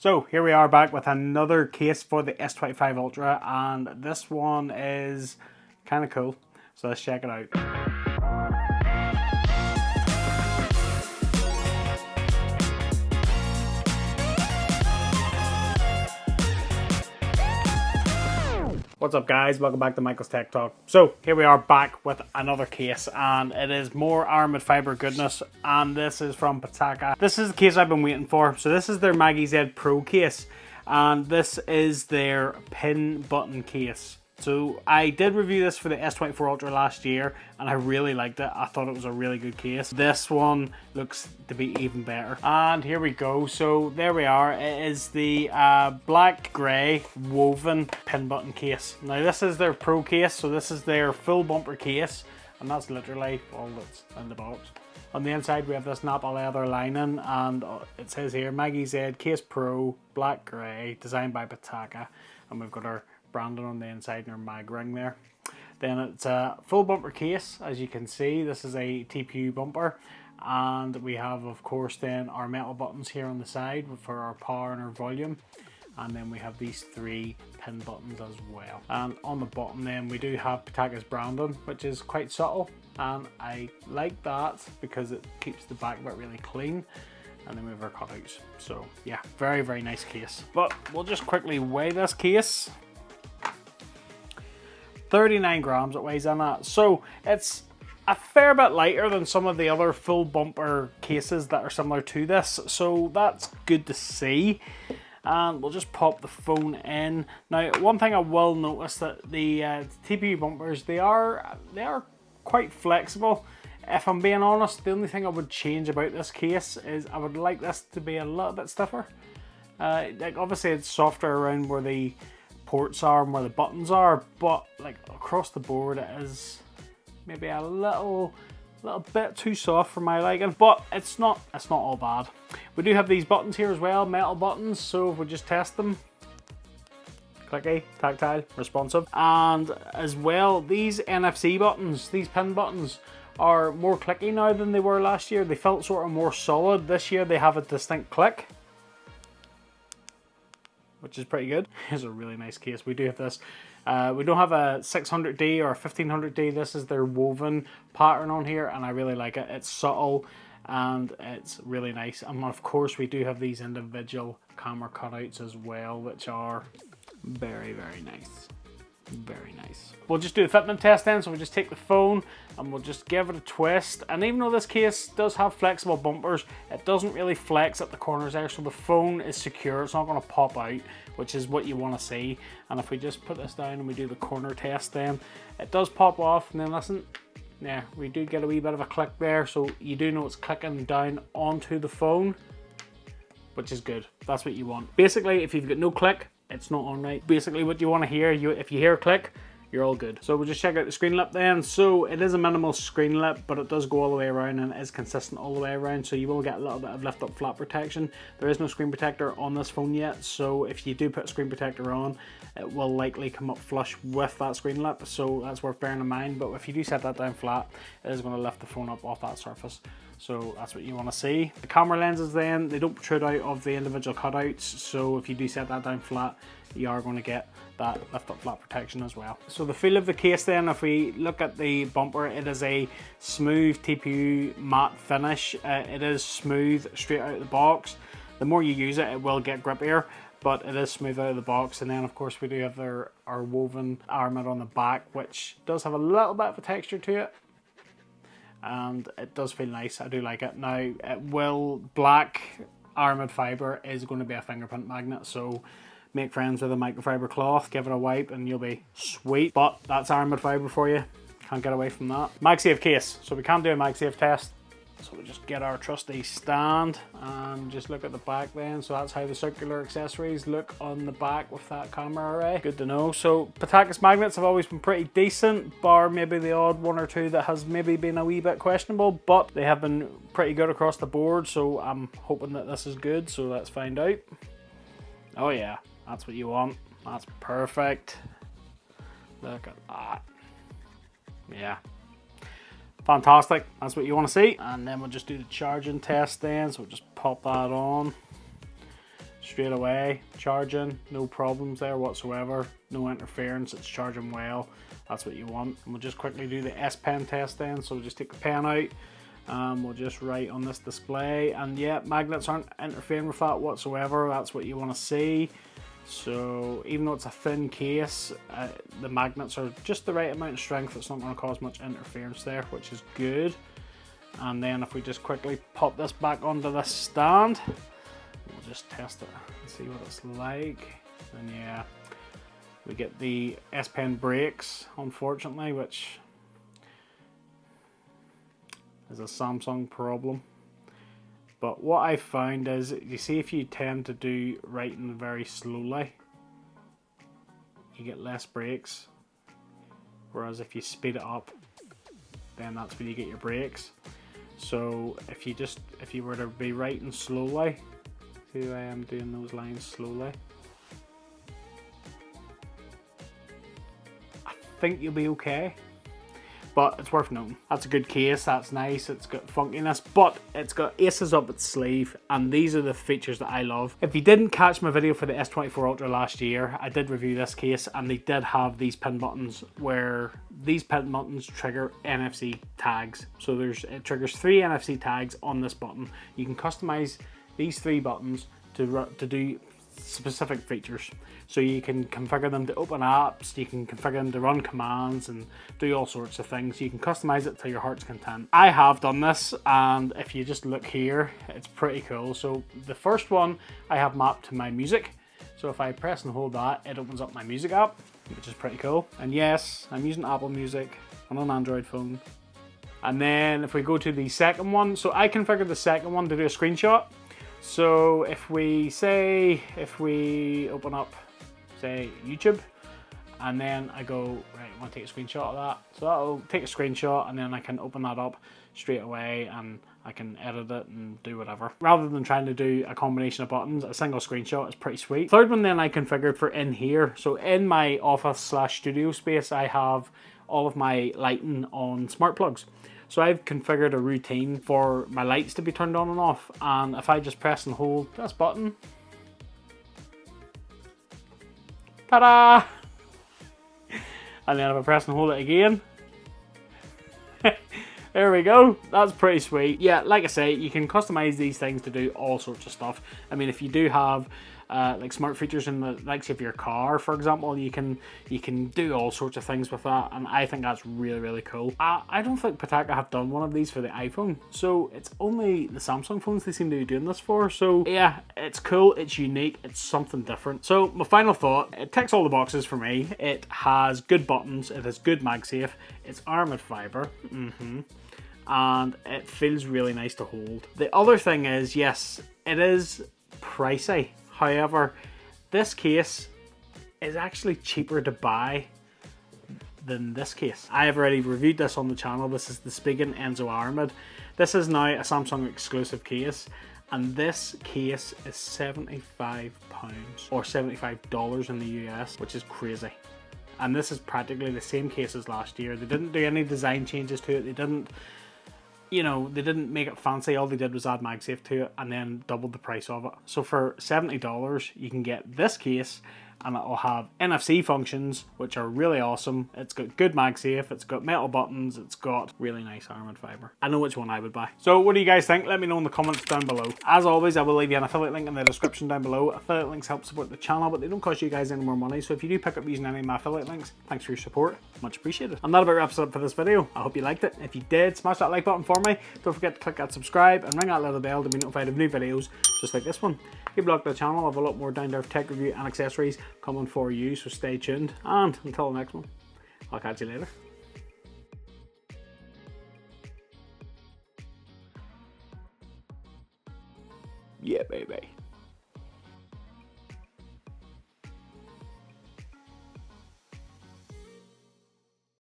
So here we are back with another case for the S25 Ultra, and this one is kind of cool, so let's check it out. What's up guys, welcome back to Michael's Tech Talk. So here we are back with another case, and it is more aramid fiber goodness, and this is from Pitaka. This is the case I've been waiting for. So this is their Magsafe Pro case, and this is their PinButton case. So I did review this for the S24 Ultra last year, and I really liked it. I thought it was a really good case. This one looks to be even better. And here we go. So there we are. It is the black grey woven PinButton case. Now this is their Pro case, so this is their full bumper case, and that's literally all that's in the box. On the inside we have this Napa leather lining, and it says here Magsafe Case Pro black grey, designed by Pitaka, and we've got our branding on the inside and our mag ring there. Then it's a full bumper case, as you can see. This is a TPU bumper, and we have of course then our metal buttons here on the side for our power and our volume, and then we have these three pin buttons as well. And on the bottom then we do have Pitaka's branding, which is quite subtle, and I like that because it keeps the back bit really clean. And then we have our cutouts. So yeah, very very nice case. But we'll just quickly weigh this case. 39 grams it weighs in at, so it's a fair bit lighter than some of the other full bumper cases that are similar to this, so that's good to see. And we'll just pop the phone in. Now one thing I will notice that the TPU bumpers, they are quite flexible. If I'm being honest, the only thing I would change about this case is I would like this to be a little bit stiffer. Like obviously it's softer around where the ports are and where the buttons are, but like across the board it is maybe a little bit too soft for my liking, but it's not all bad. We do have these buttons here as well, metal buttons, so if we just test them, clicky, tactile, responsive. And as well, these NFC buttons, these pin buttons, are more clicky now than they were last year. They felt sort of more solid. This year they have a distinct click, which is pretty good. It's a really nice case. We do have this. We don't have a 600D or a 1500D. This is their woven pattern on here, and I really like it. It's subtle and it's really nice. And of course we do have these individual camera cutouts as well, which are very very nice. Very nice. We'll just do a fitment test then. So we'll just take the phone and we'll just give it a twist. And even though this case does have flexible bumpers, it doesn't really flex at the corners there, so the phone is secure. It's not going to pop out, which is what you want to see. And if we just put this down and we do the corner test, then it does pop off. And then listen, yeah, we do get a wee bit of a click there, so you do know it's clicking down onto the phone, which is good. That's what you want. Basically, if you've got no click, it's not on right. Basically what you want to hear, if you hear a click, you're all good. So we'll just check out the screen lip then. So it is a minimal screen lip, but it does go all the way around and it is consistent all the way around, so you will get a little bit of lift up flat protection. There is no screen protector on this phone yet, so if you do put a screen protector on, it will likely come up flush with that screen lip, so that's worth bearing in mind. But if you do set that down flat, it is going to lift the phone up off that surface, so that's what you want to see. The camera lenses then, they don't protrude out of the individual cutouts, so if you do set that down flat, you are going to get that lift up flat protection as well. So the feel of the case then, if we look at the bumper, it is a smooth TPU matte finish. It is smooth straight out of the box. The more you use it, it will get grippier, but it is smooth out of the box. And then of course we do have our woven aramid on the back, which does have a little bit of a texture to it, and it does feel nice. I do like it. Now black aramid fiber is going to be a fingerprint magnet, so make friends with a microfiber cloth, give it a wipe and you'll be sweet. But that's aramid fiber for you, can't get away from that. Magsafe case, so we can't do a Magsafe test, so we'll just get our trusty stand and just look at the back then. So that's how the circular accessories look on the back with that camera array. Good to know. So Pitaka's magnets have always been pretty decent, bar maybe the odd one or two that has maybe been a wee bit questionable, but they have been pretty good across the board, so I'm hoping that this is good, so let's find out. Oh yeah, that's what you want. That's perfect. Look at that. Yeah. Fantastic. That's what you want to see. And then we'll just do the charging test then. So we'll just pop that on. straight away, charging, no problems there whatsoever, no interference, it's charging well. That's what you want. And we'll just quickly do the S Pen test then. So we'll just take the pen out, we'll just write on this display, and yeah, magnets aren't interfering with that whatsoever. That's what you want to see. So even though it's a thin case, the magnets are just the right amount of strength. It's not going to cause much interference there, which is good. And then if we just quickly pop this back onto this stand, we'll just test it and see what it's like. And yeah, we get the S Pen breaks, unfortunately, which is a Samsung problem. But what I found is, you see, if you tend to do writing very slowly, you get less breaks. Whereas if you speed it up, then that's when you get your breaks. So if you were to be writing slowly, see the way I'm doing those lines slowly, I think you'll be okay. But it's worth noting. That's a good case, that's nice, it's got funkiness, but it's got aces up its sleeve, and these are the features that I love. If you didn't catch my video for the S25 Ultra last year, I did review this case, and they did have these pin buttons where these pin buttons trigger NFC tags. So it triggers 3 NFC tags on this button. You can customize these 3 buttons to do specific features. So you can configure them to open apps, you can configure them to run commands and do all sorts of things. You can customize it to your heart's content. I have done this, and if you just look here, it's pretty cool. So the first one I have mapped to my music. So if I press and hold that, it opens up my music app, which is pretty cool. And yes, I'm using Apple Music on an Android phone. And then if we go to the second one, so I configured the second one to do a screenshot. So if we open up, say, YouTube, and then I go, right, I want to take a screenshot of that. So that'll take a screenshot, and then I can open that up straight away, and I can edit it and do whatever. Rather than trying to do a combination of buttons, a single screenshot is pretty sweet. Third one then I configured for in here. So in my office/studio space, I have all of my lighting on smart plugs. So I've configured a routine for my lights to be turned on and off, and if I just press and hold this button, ta-da! And then if I press and hold it again, there we go. That's pretty sweet. Yeah, like I say, you can customize these things to do all sorts of stuff. I mean, if you do have like smart features in the likes of your car, for example, you can do all sorts of things with that, and I think that's really, really cool. I don't think Pitaka have done one of these for the iPhone, so it's only the Samsung phones they seem to be doing this for. So yeah, it's cool, it's unique, it's something different. So my final thought, it ticks all the boxes for me. It has good buttons, it has good MagSafe, it's aramid fiber, and it feels really nice to hold. The other thing is, yes, it is pricey. However, this case is actually cheaper to buy than this case. I have already reviewed this on the channel. This is the Spigen Enzo Aramid. This is now a Samsung exclusive case, and this case is £75 or $75 in the US, which is crazy. And this is practically the same case as last year. They didn't do any design changes to it. They didn't make it fancy. All they did was add MagSafe to it and then doubled the price of it. So for $70, you can get this case, and it will have NFC functions, which are really awesome. It's got good MagSafe, it's got metal buttons, it's got really nice aramid fiber. I know which one I would buy. So what do you guys think? Let me know in the comments down below. As always, I will leave you an affiliate link in the description down below. Affiliate links help support the channel, but they don't cost you guys any more money. So if you do pick up using any of my affiliate links, thanks for your support. Much appreciated. And that about wraps it up for this video. I hope you liked it. If you did, smash that like button for me. Don't forget to click that subscribe and ring that little bell to be notified of new videos just like this one. Keep locked to the channel. I have a lot more down to earth tech review and accessories coming for you, so stay tuned. And until the next one, I'll catch you later. Yeah, baby.